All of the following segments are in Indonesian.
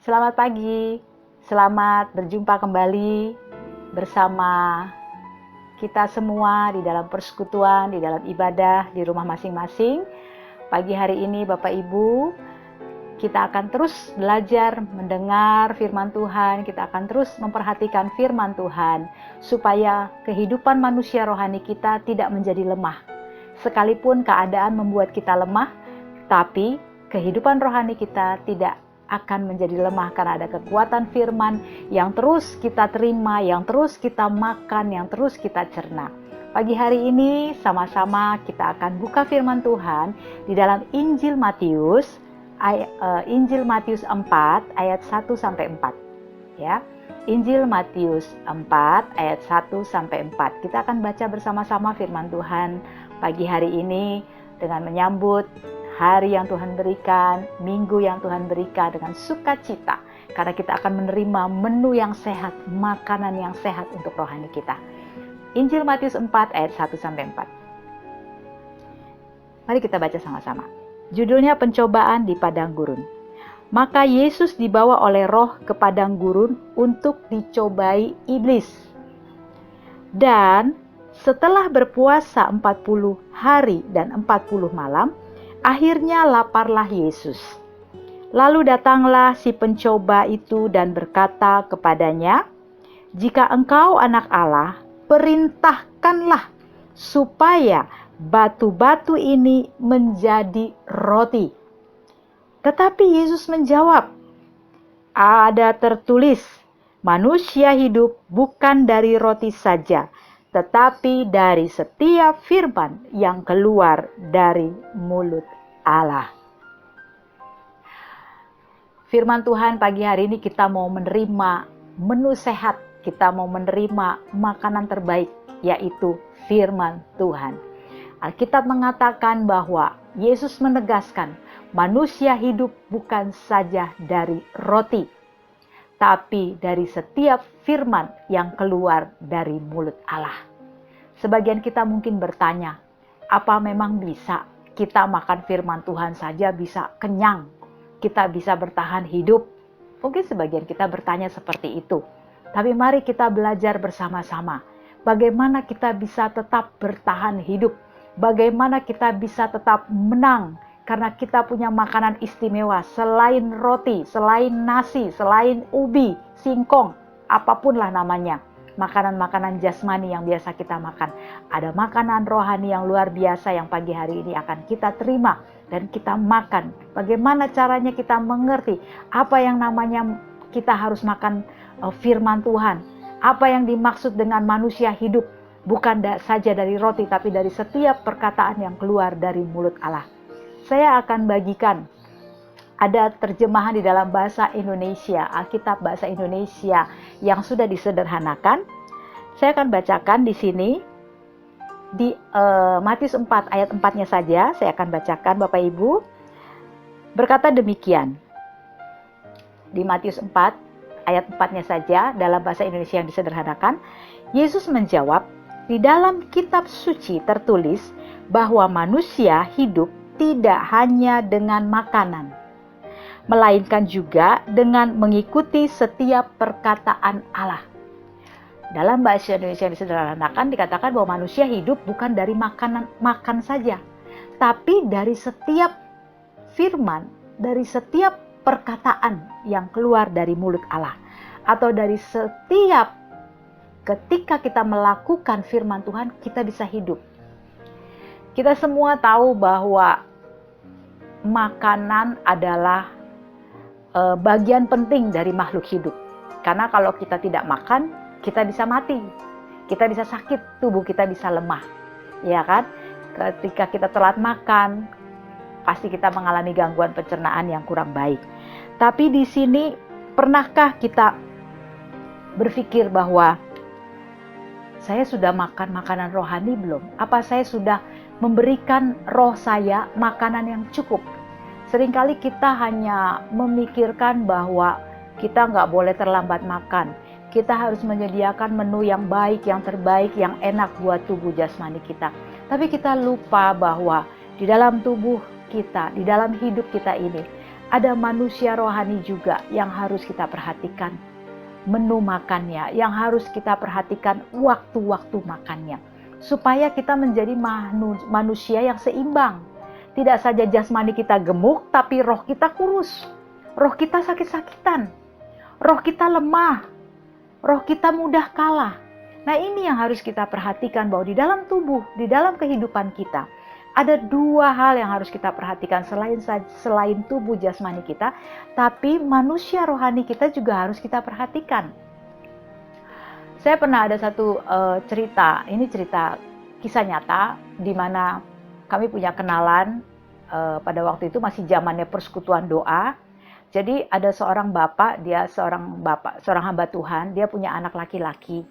Selamat pagi, selamat berjumpa kembali bersama kita semua di dalam persekutuan, di dalam ibadah, di rumah masing-masing. Pagi hari ini Bapak Ibu, kita akan terus belajar mendengar firman Tuhan, kita akan terus memperhatikan firman Tuhan, supaya kehidupan manusia rohani kita tidak menjadi lemah. Sekalipun keadaan membuat kita lemah, tapi kehidupan rohani kita tidak akan menjadi lemah karena ada kekuatan firman yang terus kita terima, yang terus kita makan, yang terus kita cerna. Pagi hari ini sama-sama kita akan buka firman Tuhan di dalam Injil Matius 4 ayat 1 sampai 4. Ya. Injil Matius 4 ayat 1 sampai 4. Kita akan baca bersama-sama firman Tuhan pagi hari ini dengan menyambut hari yang Tuhan berikan, minggu yang Tuhan berikan dengan sukacita. Karena kita akan menerima menu yang sehat, makanan yang sehat untuk rohani kita. Injil Matius 4 ayat 1 sampai 4. Mari kita baca sama-sama. Judulnya pencobaan di padang gurun. Maka Yesus dibawa oleh Roh ke padang gurun untuk dicobai iblis. Dan setelah berpuasa 40 hari dan 40 malam, akhirnya laparlah Yesus. Lalu datanglah si pencoba itu dan berkata kepadanya, "Jika engkau anak Allah, perintahkanlah supaya batu-batu ini menjadi roti." Tetapi Yesus menjawab, "Ada tertulis, manusia hidup bukan dari roti saja, tetapi dari setiap firman yang keluar dari mulut Allah." Firman Tuhan pagi hari ini kita mau menerima menu sehat, kita mau menerima makanan terbaik, yaitu firman Tuhan. Alkitab mengatakan bahwa Yesus menegaskan manusia hidup bukan saja dari roti, tapi dari setiap firman yang keluar dari mulut Allah. Sebagian kita mungkin bertanya, apa memang bisa kita makan firman Tuhan saja bisa kenyang, kita bisa bertahan hidup? Mungkin sebagian kita bertanya seperti itu. Tapi mari kita belajar bersama-sama, bagaimana kita bisa tetap bertahan hidup, bagaimana kita bisa tetap menang, karena kita punya makanan istimewa selain roti, selain nasi, selain ubi, singkong, apapunlah namanya. Makanan-makanan jasmani yang biasa kita makan. Ada makanan rohani yang luar biasa yang pagi hari ini akan kita terima dan kita makan. Bagaimana caranya kita mengerti apa yang namanya kita harus makan firman Tuhan. Apa yang dimaksud dengan manusia hidup bukan saja dari roti, tapi dari setiap perkataan yang keluar dari mulut Allah. Saya akan bagikan, ada terjemahan di dalam bahasa Indonesia, Alkitab bahasa Indonesia yang sudah disederhanakan. Saya akan bacakan di sini, di Matius 4 ayat 4-nya saja, saya akan bacakan Bapak Ibu. Berkata demikian, di Matius 4 ayat 4-nya saja, dalam bahasa Indonesia yang disederhanakan, Yesus menjawab, "Di dalam kitab suci tertulis bahwa manusia hidup tidak hanya dengan makanan, melainkan juga dengan mengikuti setiap perkataan Allah." Dalam bahasa Indonesia yang disederhanakan dikatakan bahwa manusia hidup bukan dari makan saja, tapi dari setiap firman, dari setiap perkataan yang keluar dari mulut Allah, atau dari setiap ketika kita melakukan firman Tuhan, kita bisa hidup. Kita semua tahu bahwa makanan adalah bagian penting dari makhluk hidup. Karena kalau kita tidak makan, kita bisa mati. Kita bisa sakit, tubuh kita bisa lemah. Ya kan? Ketika kita telat makan, pasti kita mengalami gangguan pencernaan yang kurang baik. Tapi di sini, pernahkah kita berpikir bahwa saya sudah makan makanan rohani belum? Apa saya sudah memberikan roh saya makanan yang cukup? Seringkali kita hanya memikirkan bahwa kita nggak boleh terlambat makan. Kita harus menyediakan menu yang baik, yang terbaik, yang enak buat tubuh jasmani kita. Tapi kita lupa bahwa di dalam tubuh kita, di dalam hidup kita ini, ada manusia rohani juga yang harus kita perhatikan. Menu makannya yang harus kita perhatikan, waktu-waktu makannya. Supaya kita menjadi manusia yang seimbang. Tidak saja jasmani kita gemuk, tapi roh kita kurus. Roh kita sakit-sakitan. Roh kita lemah. Roh kita mudah kalah. Nah, ini yang harus kita perhatikan, bahwa di dalam tubuh, di dalam kehidupan kita, ada dua hal yang harus kita perhatikan selain tubuh jasmani kita, tapi manusia rohani kita juga harus kita perhatikan. Saya pernah ada satu cerita, ini cerita kisah nyata, di mana kami punya kenalan, pada waktu itu masih zamannya persekutuan doa. Jadi ada seorang bapak, dia seorang hamba Tuhan, dia punya anak laki-laki.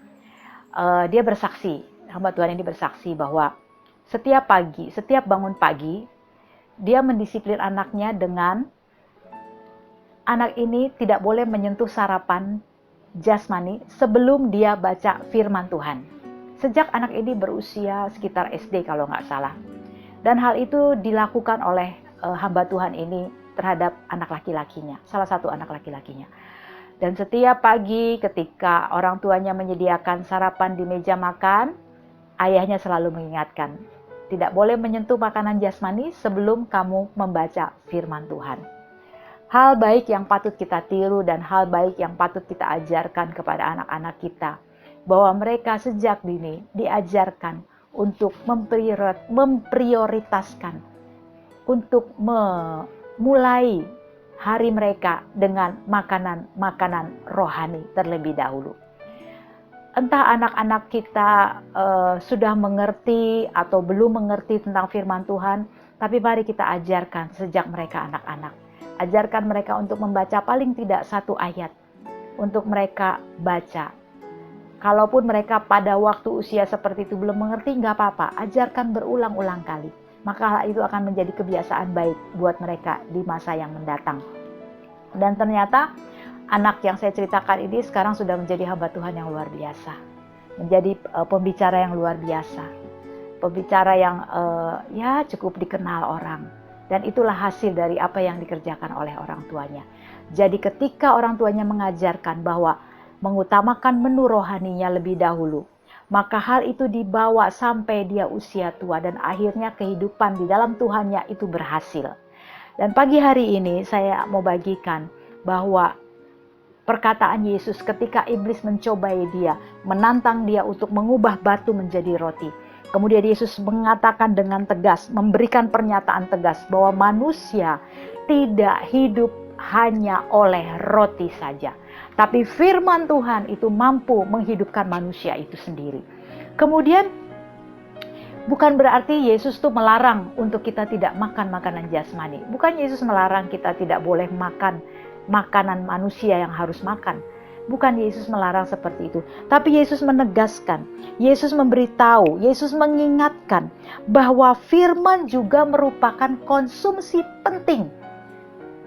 Dia bersaksi, hamba Tuhan ini bersaksi bahwa setiap bangun pagi, dia mendisiplin anaknya dengan anak ini tidak boleh menyentuh sarapan jasmani sebelum dia baca firman Tuhan. Sejak anak ini berusia sekitar SD kalau nggak salah. Dan hal itu dilakukan oleh hamba Tuhan ini terhadap anak laki-lakinya, salah satu anak laki-lakinya. Dan setiap pagi ketika orang tuanya menyediakan sarapan di meja makan, ayahnya selalu mengingatkan, tidak boleh menyentuh makanan jasmani sebelum kamu membaca firman Tuhan. Hal baik yang patut kita tiru dan hal baik yang patut kita ajarkan kepada anak-anak kita. Bahwa mereka sejak dini diajarkan untuk memprioritaskan, untuk memulai hari mereka dengan makanan rohani terlebih dahulu. Entah anak-anak kita sudah mengerti atau belum mengerti tentang firman Tuhan, tapi mari kita ajarkan sejak mereka anak-anak. Ajarkan mereka untuk membaca paling tidak satu ayat untuk mereka baca. Kalaupun mereka pada waktu usia seperti itu belum mengerti, nggak apa-apa. Ajarkan berulang-ulang kali. Maka hal itu akan menjadi kebiasaan baik buat mereka di masa yang mendatang. Dan ternyata anak yang saya ceritakan ini sekarang sudah menjadi hamba Tuhan yang luar biasa. Menjadi pembicara yang luar biasa. Pembicara yang cukup dikenal orang. Dan itulah hasil dari apa yang dikerjakan oleh orang tuanya. Jadi ketika orang tuanya mengajarkan bahwa mengutamakan menu rohaninya lebih dahulu, maka hal itu dibawa sampai dia usia tua dan akhirnya kehidupan di dalam Tuhannya itu berhasil. Dan pagi hari ini saya mau bagikan bahwa perkataan Yesus ketika iblis mencobai dia, menantang dia untuk mengubah batu menjadi roti. Kemudian Yesus mengatakan dengan tegas, memberikan pernyataan tegas bahwa manusia tidak hidup hanya oleh roti saja. Tapi firman Tuhan itu mampu menghidupkan manusia itu sendiri. Kemudian bukan berarti Yesus tuh melarang untuk kita tidak makan makanan jasmani. Bukan Yesus melarang kita tidak boleh makan makanan manusia yang harus makan. Bukan Yesus melarang seperti itu. Tapi Yesus menegaskan, Yesus memberitahu, Yesus mengingatkan bahwa firman juga merupakan konsumsi penting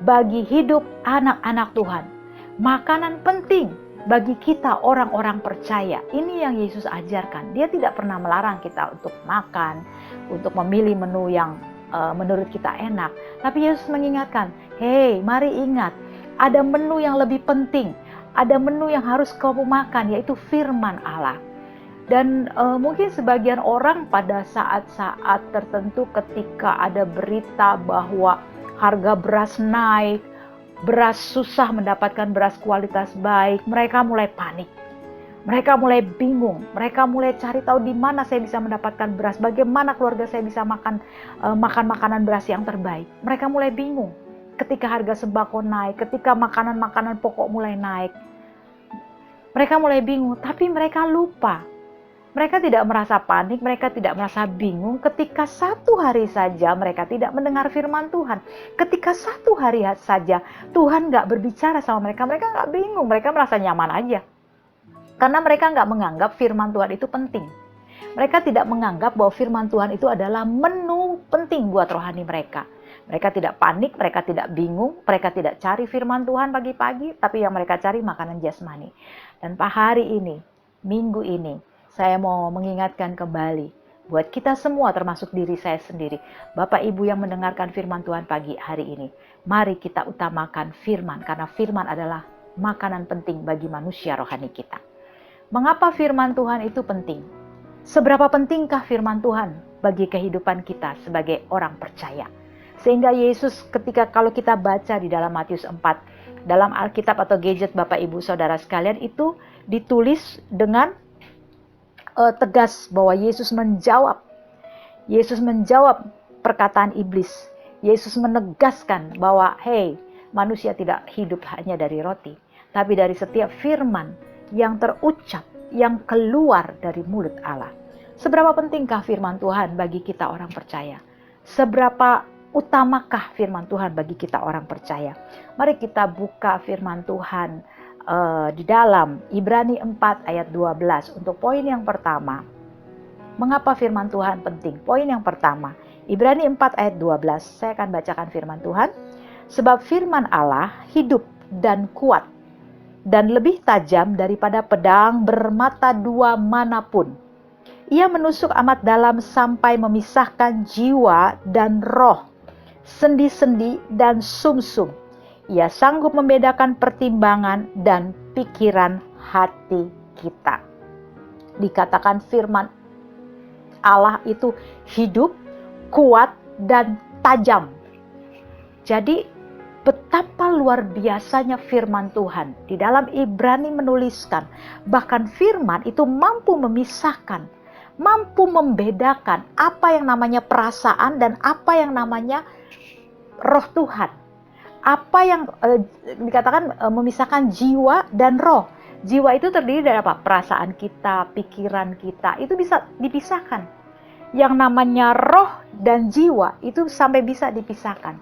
bagi hidup anak-anak Tuhan. Makanan penting bagi kita orang-orang percaya. Ini yang Yesus ajarkan. Dia tidak pernah melarang kita untuk makan, untuk memilih menu yang menurut kita enak. Tapi Yesus mengingatkan, hey, mari ingat, ada menu yang lebih penting. Ada menu yang harus kamu makan, yaitu firman Allah. Dan mungkin sebagian orang pada saat-saat tertentu ketika ada berita bahwa harga beras naik, beras susah mendapatkan beras kualitas baik, mereka mulai panik. Mereka mulai bingung, mereka mulai cari tahu di mana saya bisa mendapatkan beras, bagaimana keluarga saya bisa makan makanan beras yang terbaik. Mereka mulai bingung. Ketika harga sembako naik, ketika makanan-makanan pokok mulai naik, mereka mulai bingung, tapi mereka lupa. Mereka tidak merasa panik, mereka tidak merasa bingung ketika satu hari saja mereka tidak mendengar firman Tuhan. Ketika satu hari saja Tuhan nggak berbicara sama mereka, mereka nggak bingung, mereka merasa nyaman aja. Karena mereka nggak menganggap firman Tuhan itu penting. Mereka tidak menganggap bahwa firman Tuhan itu adalah menu penting buat rohani mereka. Mereka tidak panik, mereka tidak bingung, mereka tidak cari firman Tuhan pagi-pagi, tapi yang mereka cari makanan jasmani. Dan hari ini, minggu ini, saya mau mengingatkan kembali buat kita semua termasuk diri saya sendiri. Bapak Ibu yang mendengarkan firman Tuhan pagi hari ini, mari kita utamakan firman, karena firman adalah makanan penting bagi manusia rohani kita. Mengapa firman Tuhan itu penting? Seberapa pentingkah firman Tuhan bagi kehidupan kita sebagai orang percaya? Sehingga Yesus ketika kalau kita baca di dalam Matius 4, dalam Alkitab atau gadget Bapak Ibu Saudara sekalian, itu ditulis dengan tegas bahwa Yesus menjawab perkataan iblis. Yesus menegaskan bahwa manusia tidak hidup hanya dari roti, tapi dari setiap firman yang terucap, yang keluar dari mulut Allah. Seberapa pentingkah firman Tuhan bagi kita orang percaya? Seberapa utamakah firman Tuhan bagi kita orang percaya? Mari kita buka firman Tuhan di dalam Ibrani 4 ayat 12 untuk poin yang pertama. Mengapa firman Tuhan penting? Poin yang pertama, Ibrani 4 ayat 12, saya akan bacakan firman Tuhan. Sebab firman Allah hidup dan kuat dan lebih tajam daripada pedang bermata dua manapun. Ia menusuk amat dalam sampai memisahkan jiwa dan roh, sendi-sendi dan sumsum. Ia sanggup membedakan pertimbangan dan pikiran hati kita. Dikatakan firman Allah itu hidup, kuat, dan tajam. Jadi betapa luar biasanya firman Tuhan. Di dalam Ibrani menuliskan, bahkan firman itu mampu memisahkan, mampu membedakan apa yang namanya perasaan dan apa yang namanya roh Tuhan. Apa yang dikatakan memisahkan jiwa dan roh. Jiwa itu terdiri dari apa? Perasaan kita, pikiran kita, itu bisa dipisahkan. Yang namanya roh dan jiwa itu sampai bisa dipisahkan.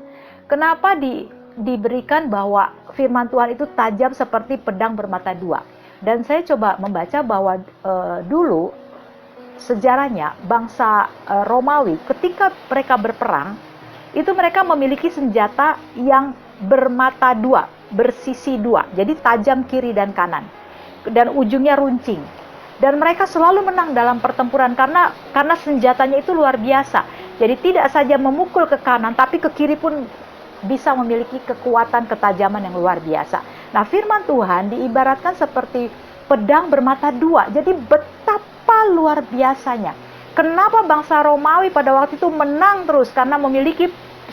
Kenapa diberikan bahwa firman Tuhan itu tajam seperti pedang bermata dua? Dan saya coba membaca bahwa dulu sejarahnya bangsa Romawi ketika mereka berperang, itu mereka memiliki senjata yang bermata dua, bersisi dua, jadi tajam kiri dan kanan, dan ujungnya runcing. Dan mereka selalu menang dalam pertempuran karena senjatanya itu luar biasa. Jadi tidak saja memukul ke kanan, tapi ke kiri pun bisa memiliki kekuatan ketajaman yang luar biasa. Nah, firman Tuhan diibaratkan seperti pedang bermata dua. Jadi betapa luar biasanya. Kenapa bangsa Romawi pada waktu itu menang terus? Karena memiliki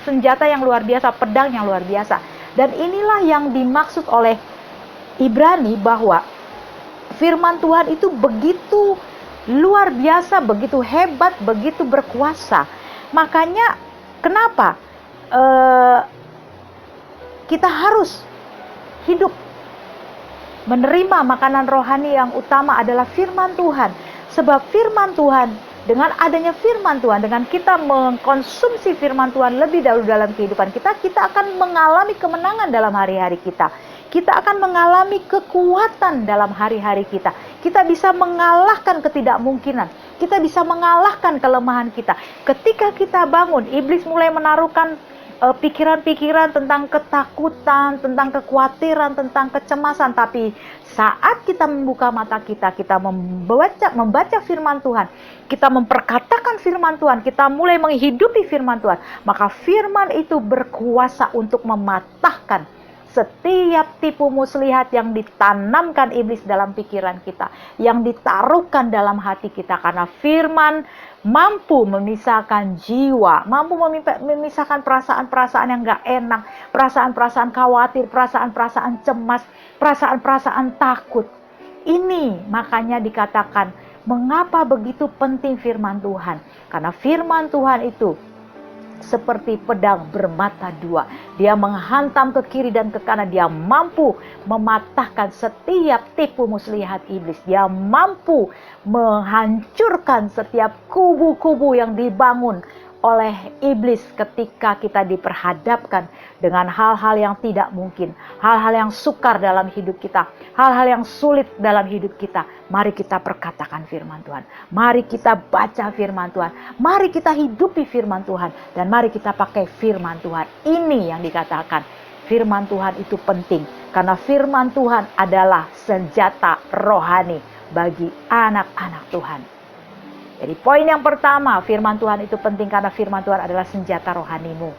senjata yang luar biasa, pedang yang luar biasa. Dan inilah yang dimaksud oleh Ibrani bahwa firman Tuhan itu begitu luar biasa, begitu hebat, begitu berkuasa. Makanya kenapa kita harus hidup menerima makanan rohani yang utama adalah firman Tuhan. Sebab firman Tuhan, dengan adanya firman Tuhan, dengan kita mengkonsumsi firman Tuhan lebih dahulu dalam kehidupan kita, kita akan mengalami kemenangan dalam hari-hari kita. Kita akan mengalami kekuatan dalam hari-hari kita. Kita bisa mengalahkan ketidakmungkinan. Kita bisa mengalahkan kelemahan kita. Ketika kita bangun, iblis mulai menaruhkan pikiran-pikiran tentang ketakutan, tentang kekhawatiran, tentang kecemasan. Tapi saat kita membuka mata kita, kita membaca firman Tuhan, kita memperkatakan firman Tuhan, kita mulai menghidupi firman Tuhan, maka firman itu berkuasa untuk mematahkan setiap tipu muslihat yang ditanamkan iblis dalam pikiran kita, yang ditaruhkan dalam hati kita. Karena firman mampu memisahkan jiwa, mampu memisahkan perasaan-perasaan yang gak enak, perasaan-perasaan khawatir, perasaan-perasaan cemas, perasaan-perasaan takut. Ini makanya dikatakan mengapa begitu penting firman Tuhan. Karena firman Tuhan itu seperti pedang bermata dua. Dia menghantam ke kiri dan ke kanan. Dia mampu mematahkan setiap tipu muslihat iblis. Dia mampu menghancurkan setiap kubu-kubu yang dibangun oleh iblis ketika kita diperhadapkan dengan hal-hal yang tidak mungkin, hal-hal yang sukar dalam hidup kita, hal-hal yang sulit dalam hidup kita. Mari kita perkatakan firman Tuhan, mari kita baca firman Tuhan, mari kita hidupi firman Tuhan, dan mari kita pakai firman Tuhan. Ini yang dikatakan firman Tuhan itu penting, karena firman Tuhan adalah senjata rohani bagi anak-anak Tuhan. Jadi poin yang pertama, firman Tuhan itu penting karena firman Tuhan adalah senjata rohanimu.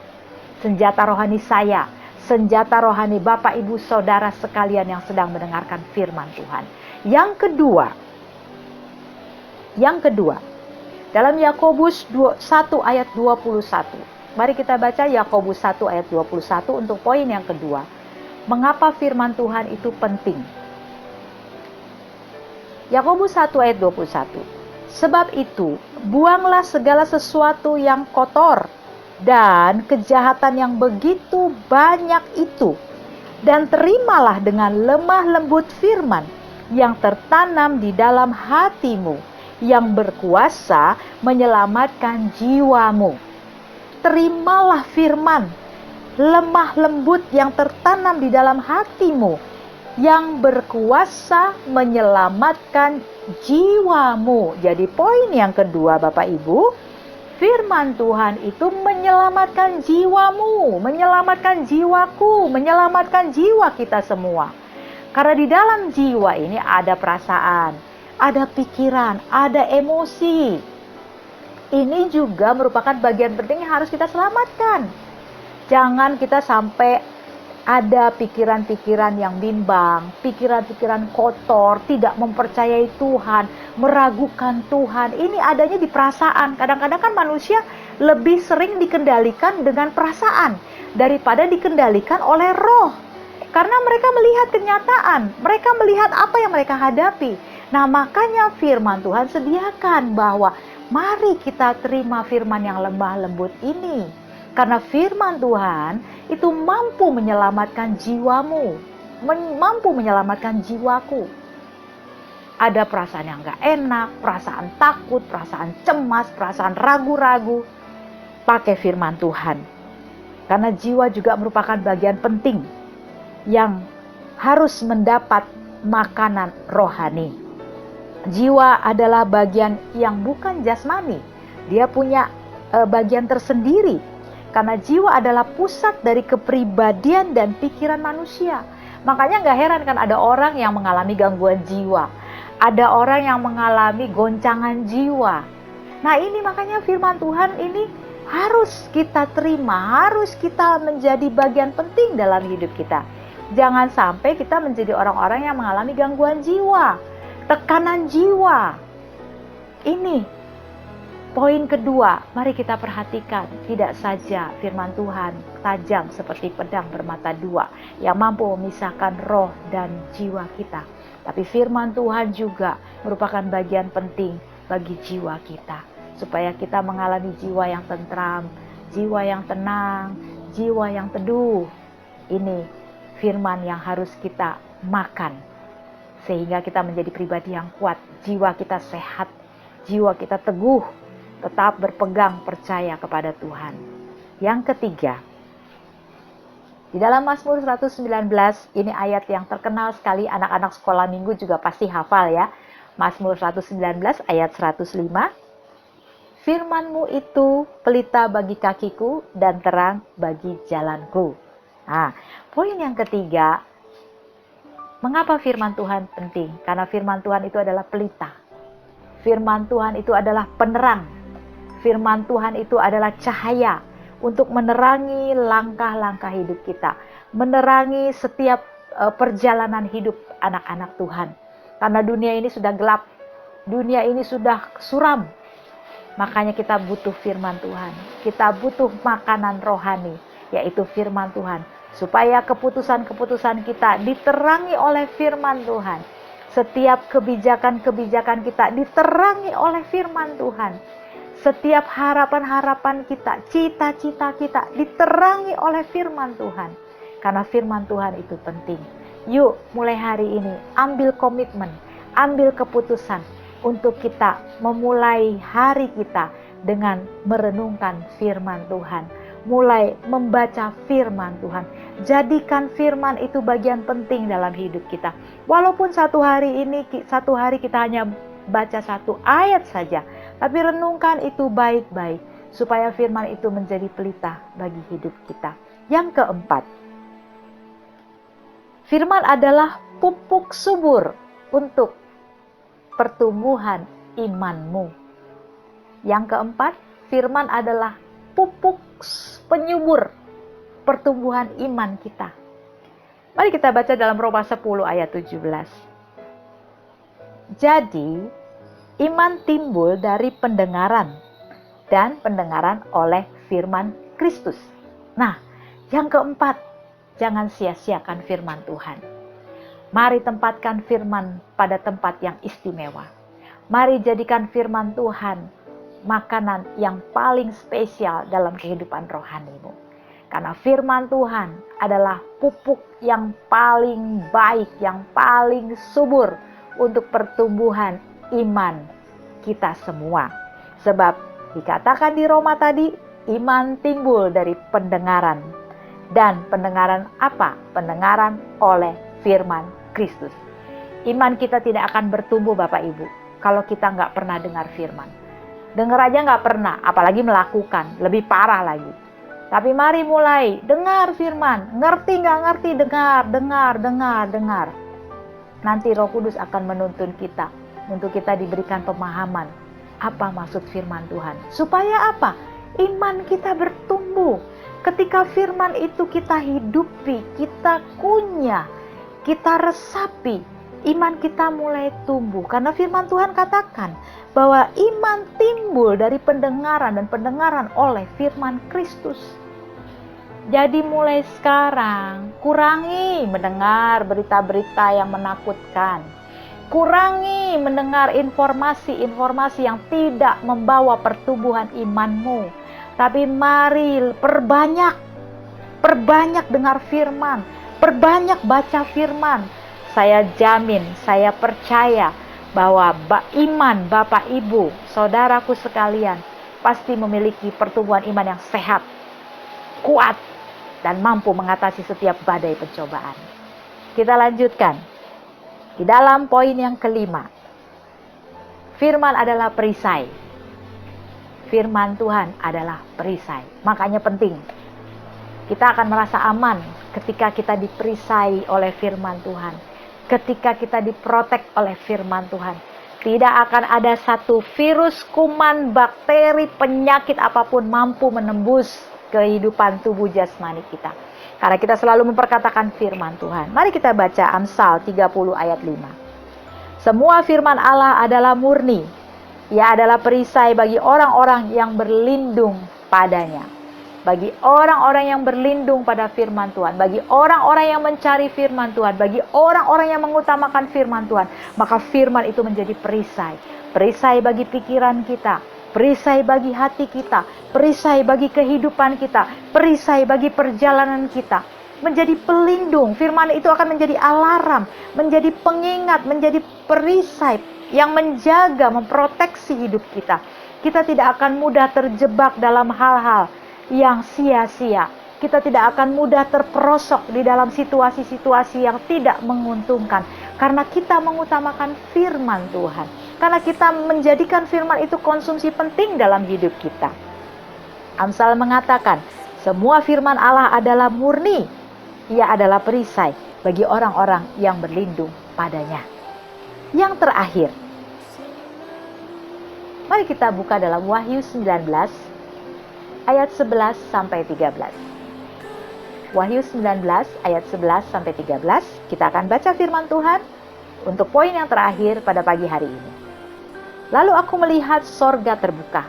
Senjata rohani saya, senjata rohani Bapak, Ibu, Saudara sekalian yang sedang mendengarkan firman Tuhan. Yang kedua, dalam Yakobus 1 ayat 21. Mari kita baca Yakobus 1 ayat 21 untuk poin yang kedua. Mengapa firman Tuhan itu penting? Yakobus 1 ayat 21. Sebab itu, buanglah segala sesuatu yang kotor dan kejahatan yang begitu banyak itu, dan terimalah dengan lemah lembut firman yang tertanam di dalam hatimu, yang berkuasa menyelamatkan jiwamu. Terimalah firman lemah lembut yang tertanam di dalam hatimu, yang berkuasa menyelamatkan jiwamu. Jadi poin yang kedua Bapak Ibu, firman Tuhan itu menyelamatkan jiwamu, menyelamatkan jiwaku, menyelamatkan jiwa kita semua. Karena di dalam jiwa ini ada perasaan, ada pikiran, ada emosi. Ini juga merupakan bagian penting yang harus kita selamatkan. Jangan kita sampai ada pikiran-pikiran yang bimbang, pikiran-pikiran kotor, tidak mempercayai Tuhan, meragukan Tuhan. Ini adanya di perasaan. Kadang-kadang kan manusia lebih sering dikendalikan dengan perasaan daripada dikendalikan oleh roh. Karena mereka melihat kenyataan, mereka melihat apa yang mereka hadapi. Nah, makanya firman Tuhan sediakan bahwa mari kita terima firman yang lemah lembut ini. Karena firman Tuhan itu mampu menyelamatkan jiwamu, mampu menyelamatkan jiwaku. Ada perasaan yang gak enak, perasaan takut, perasaan cemas, perasaan ragu-ragu. Pakai firman Tuhan. Karena jiwa juga merupakan bagian penting yang harus mendapat makanan rohani. Jiwa adalah bagian yang bukan jasmani. Dia punya bagian tersendiri. Karena jiwa adalah pusat dari kepribadian dan pikiran manusia. Makanya gak heran kan ada orang yang mengalami gangguan jiwa. Ada orang yang mengalami goncangan jiwa. Nah ini makanya firman Tuhan ini harus kita terima. Harus kita menjadi bagian penting dalam hidup kita. Jangan sampai kita menjadi orang-orang yang mengalami gangguan jiwa. Tekanan jiwa. Ini poin kedua, mari kita perhatikan, tidak saja firman Tuhan tajam seperti pedang bermata dua yang mampu memisahkan roh dan jiwa kita. Tapi firman Tuhan juga merupakan bagian penting bagi jiwa kita. Supaya kita mengalami jiwa yang tentram, jiwa yang tenang, jiwa yang teduh. Ini firman yang harus kita makan. Sehingga kita menjadi pribadi yang kuat, jiwa kita sehat, jiwa kita teguh. Tetap berpegang percaya kepada Tuhan. Yang ketiga, di dalam Mazmur 119, ini ayat yang terkenal sekali, anak-anak sekolah minggu juga pasti hafal ya. Mazmur 119 ayat 105. Firman-Mu itu pelita bagi kakiku dan terang bagi jalanku. Nah, poin yang ketiga, mengapa firman Tuhan penting? Karena firman Tuhan itu adalah pelita. Firman Tuhan itu adalah penerang. Firman Tuhan itu adalah cahaya untuk menerangi langkah-langkah hidup kita. Menerangi setiap perjalanan hidup anak-anak Tuhan. Karena dunia ini sudah gelap. Dunia ini sudah suram. Makanya kita butuh firman Tuhan. Kita butuh makanan rohani, yaitu firman Tuhan. Supaya keputusan-keputusan kita diterangi oleh firman Tuhan. Setiap kebijakan-kebijakan kita diterangi oleh firman Tuhan. Setiap harapan-harapan kita, cita-cita kita diterangi oleh firman Tuhan. Karena firman Tuhan itu penting. Yuk mulai hari ini ambil komitmen, ambil keputusan untuk kita memulai hari kita dengan merenungkan firman Tuhan. Mulai membaca firman Tuhan. Jadikan firman itu bagian penting dalam hidup kita. Walaupun satu hari kita hanya baca satu ayat saja. Tapi renungkan itu baik-baik. Supaya firman itu menjadi pelita bagi hidup kita. Yang keempat. Firman adalah pupuk subur untuk pertumbuhan imanmu. Yang keempat, firman adalah pupuk penyubur pertumbuhan iman kita. Mari kita baca dalam Roma 10 ayat 17. Jadi, iman timbul dari pendengaran, dan pendengaran oleh firman Kristus. Nah, yang keempat, jangan sia-siakan firman Tuhan. Mari tempatkan firman pada tempat yang istimewa. Mari jadikan firman Tuhan makanan yang paling spesial dalam kehidupan rohanimu. Karena firman Tuhan adalah pupuk yang paling baik, yang paling subur untuk pertumbuhan iman kita semua. Sebab dikatakan di Roma tadi, iman timbul dari pendengaran. Dan pendengaran apa? Pendengaran oleh firman Kristus. Iman kita tidak akan bertumbuh Bapak Ibu kalau kita nggak pernah dengar firman. Dengar aja nggak pernah, apalagi melakukan, lebih parah lagi. Tapi mari mulai, dengar firman, ngerti nggak ngerti, dengar. Nanti Roh Kudus akan menuntun kita, untuk kita diberikan pemahaman, apa maksud firman Tuhan. Supaya apa? Iman kita bertumbuh. Ketika firman itu kita hidupi, kita kunyah, kita resapi, iman kita mulai tumbuh. Karena firman Tuhan katakan bahwa iman timbul dari pendengaran, dan pendengaran oleh firman Kristus. Jadi mulai sekarang kurangi mendengar berita-berita yang menakutkan. Kurangi mendengar informasi-informasi yang tidak membawa pertumbuhan imanmu. Tapi mari perbanyak dengar firman, perbanyak baca firman. Saya jamin, saya percaya bahwa iman Bapak Ibu, saudaraku sekalian, pasti memiliki pertumbuhan iman yang sehat, kuat, dan mampu mengatasi setiap badai pencobaan. Kita lanjutkan. Di dalam poin yang kelima, firman adalah perisai. Firman Tuhan adalah perisai. Makanya penting. Kita akan merasa aman ketika kita diperisai oleh firman Tuhan. Ketika kita diprotek oleh firman Tuhan. Tidak akan ada satu virus, kuman, bakteri, penyakit apapun mampu menembus kehidupan tubuh jasmani kita. Karena kita selalu memperkatakan firman Tuhan. Mari kita baca Amsal 30 ayat 5. Semua firman Allah adalah murni. Ia adalah perisai bagi orang-orang yang berlindung padanya. Bagi orang-orang yang berlindung pada firman Tuhan, bagi orang-orang yang mencari firman Tuhan, bagi orang-orang yang mengutamakan firman Tuhan, maka firman itu menjadi perisai. Perisai bagi pikiran kita, perisai bagi hati kita, perisai bagi kehidupan kita, perisai bagi perjalanan kita. Menjadi pelindung, firman itu akan menjadi alarm, menjadi pengingat, menjadi perisai yang menjaga, memproteksi hidup kita. Kita tidak akan mudah terjebak dalam hal-hal yang sia-sia. Kita tidak akan mudah terperosok di dalam situasi-situasi yang tidak menguntungkan. Karena kita mengutamakan firman Tuhan. Karena kita menjadikan firman itu konsumsi penting dalam hidup kita. Amsal mengatakan, semua firman Allah adalah murni. Ia adalah perisai bagi orang-orang yang berlindung padanya. Yang terakhir, mari kita buka dalam Wahyu 19 ayat 11 sampai 13. Wahyu 19 ayat 11 sampai 13, kita akan baca firman Tuhan untuk poin yang terakhir pada pagi hari ini. Lalu aku melihat sorga terbuka.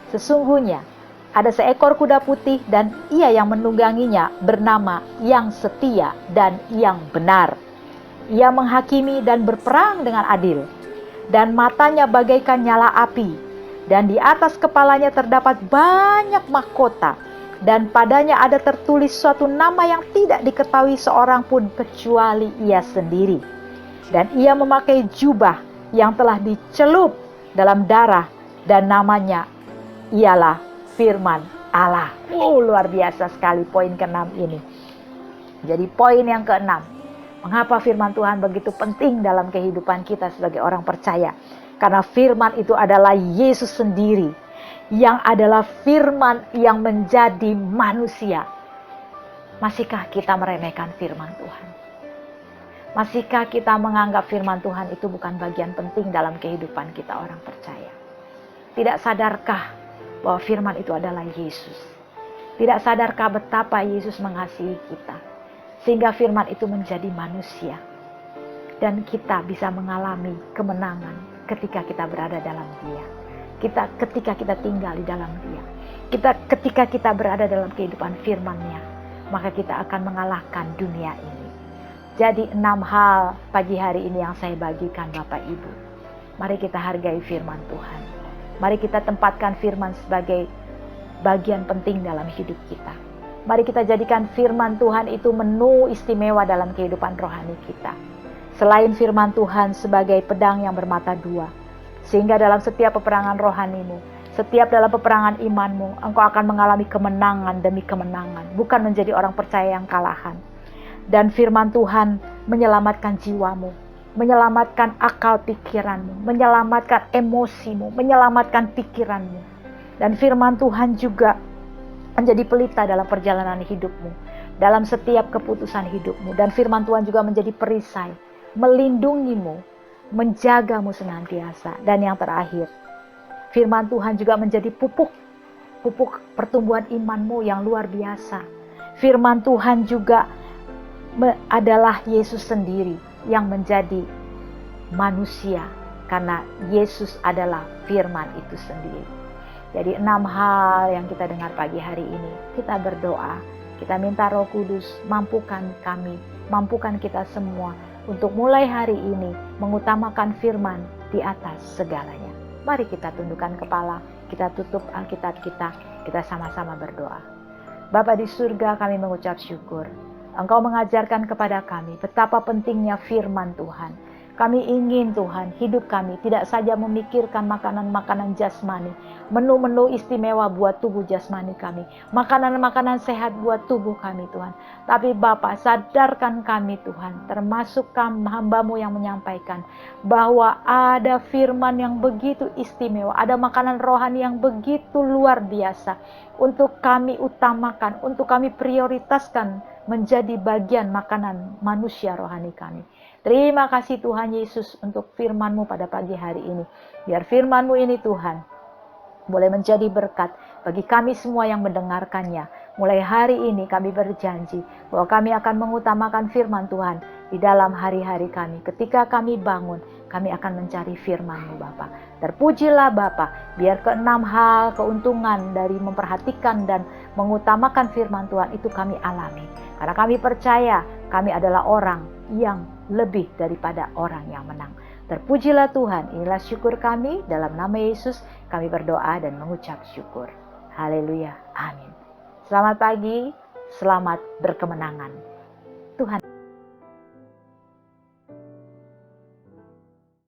Sesungguhnya ada seekor kuda putih dan ia yang menungganginya bernama Yang Setia dan Yang Benar. Ia menghakimi dan berperang dengan adil. Dan matanya bagaikan nyala api. Dan di atas kepalanya terdapat banyak mahkota. Dan padanya ada tertulis suatu nama yang tidak diketahui seorang pun kecuali ia sendiri. Dan ia memakai jubah yang telah dicelup dalam darah. Dan namanya ialah firman Allah. Luar biasa sekali poin ke-6 ini. Jadi poin yang ke-6. Mengapa firman Tuhan begitu penting dalam kehidupan kita sebagai orang percaya? Karena firman itu adalah Yesus sendiri, yang adalah firman yang menjadi manusia. Masihkah kita meremehkan firman Tuhan? Masihkah kita menganggap firman Tuhan itu bukan bagian penting dalam kehidupan kita orang percaya? Tidak sadarkah bahwa firman itu adalah Yesus? Tidak sadarkah betapa Yesus mengasihi kita? Sehingga firman itu menjadi manusia. Dan kita bisa mengalami kemenangan ketika kita berada dalam Dia. Ketika kita tinggal di dalam Dia. Ketika kita berada dalam kehidupan firman-Nya, maka kita akan mengalahkan dunia ini. Jadi 6 hal pagi hari ini yang saya bagikan Bapak Ibu. Mari kita hargai firman Tuhan. Mari kita tempatkan firman sebagai bagian penting dalam hidup kita. Mari kita jadikan firman Tuhan itu menu istimewa dalam kehidupan rohani kita. Selain firman Tuhan sebagai pedang yang bermata dua, sehingga dalam setiap peperangan rohanimu, setiap dalam peperangan imanmu, engkau akan mengalami kemenangan demi kemenangan, bukan menjadi orang percaya yang kalahan. Dan firman Tuhan menyelamatkan jiwamu, menyelamatkan akal pikiranmu, menyelamatkan emosimu, menyelamatkan pikiranmu. Dan firman Tuhan juga menjadi pelita dalam perjalanan hidupmu, dalam setiap keputusan hidupmu. Dan firman Tuhan juga menjadi perisai, melindungimu, menjagamu senantiasa. Dan yang terakhir, firman Tuhan juga menjadi pupuk pertumbuhan imanmu yang luar biasa. Firman Tuhan juga adalah Yesus sendiri yang menjadi manusia, karena Yesus adalah firman itu sendiri. Jadi 6 hal yang kita dengar pagi hari ini, kita berdoa, kita minta Roh Kudus mampukan kami, mampukan kita semua untuk mulai hari ini mengutamakan firman di atas segalanya. Mari kita tundukkan kepala, kita tutup Alkitab kita sama-sama berdoa. Bapa di surga, kami mengucap syukur. Engkau mengajarkan kepada kami betapa pentingnya firman Tuhan. Kami ingin Tuhan, hidup kami tidak saja memikirkan makanan-makanan jasmani, menu-menu istimewa buat tubuh jasmani kami, makanan-makanan sehat buat tubuh kami Tuhan. Tapi Bapa, sadarkan kami Tuhan, termasuk hamba-Mu yang menyampaikan, bahwa ada firman yang begitu istimewa, ada makanan rohani yang begitu luar biasa, untuk kami utamakan, untuk kami prioritaskan menjadi bagian makanan manusia rohani kami. Terima kasih Tuhan Yesus untuk firman-Mu pada pagi hari ini. Biar firman-Mu ini Tuhan boleh menjadi berkat bagi kami semua yang mendengarkannya. Mulai hari ini kami berjanji bahwa kami akan mengutamakan firman Tuhan di dalam hari-hari kami. Ketika kami bangun, kami akan mencari firman-Mu Bapa. Terpujilah Bapa, biar ke-6 hal keuntungan dari memperhatikan dan mengutamakan firman Tuhan itu kami alami. Karena kami percaya kami adalah orang yang lebih daripada orang yang menang. Terpujilah Tuhan, inilah syukur kami, dalam nama Yesus kami berdoa dan mengucap syukur. Haleluya, amin. Selamat pagi, selamat berkemenangan.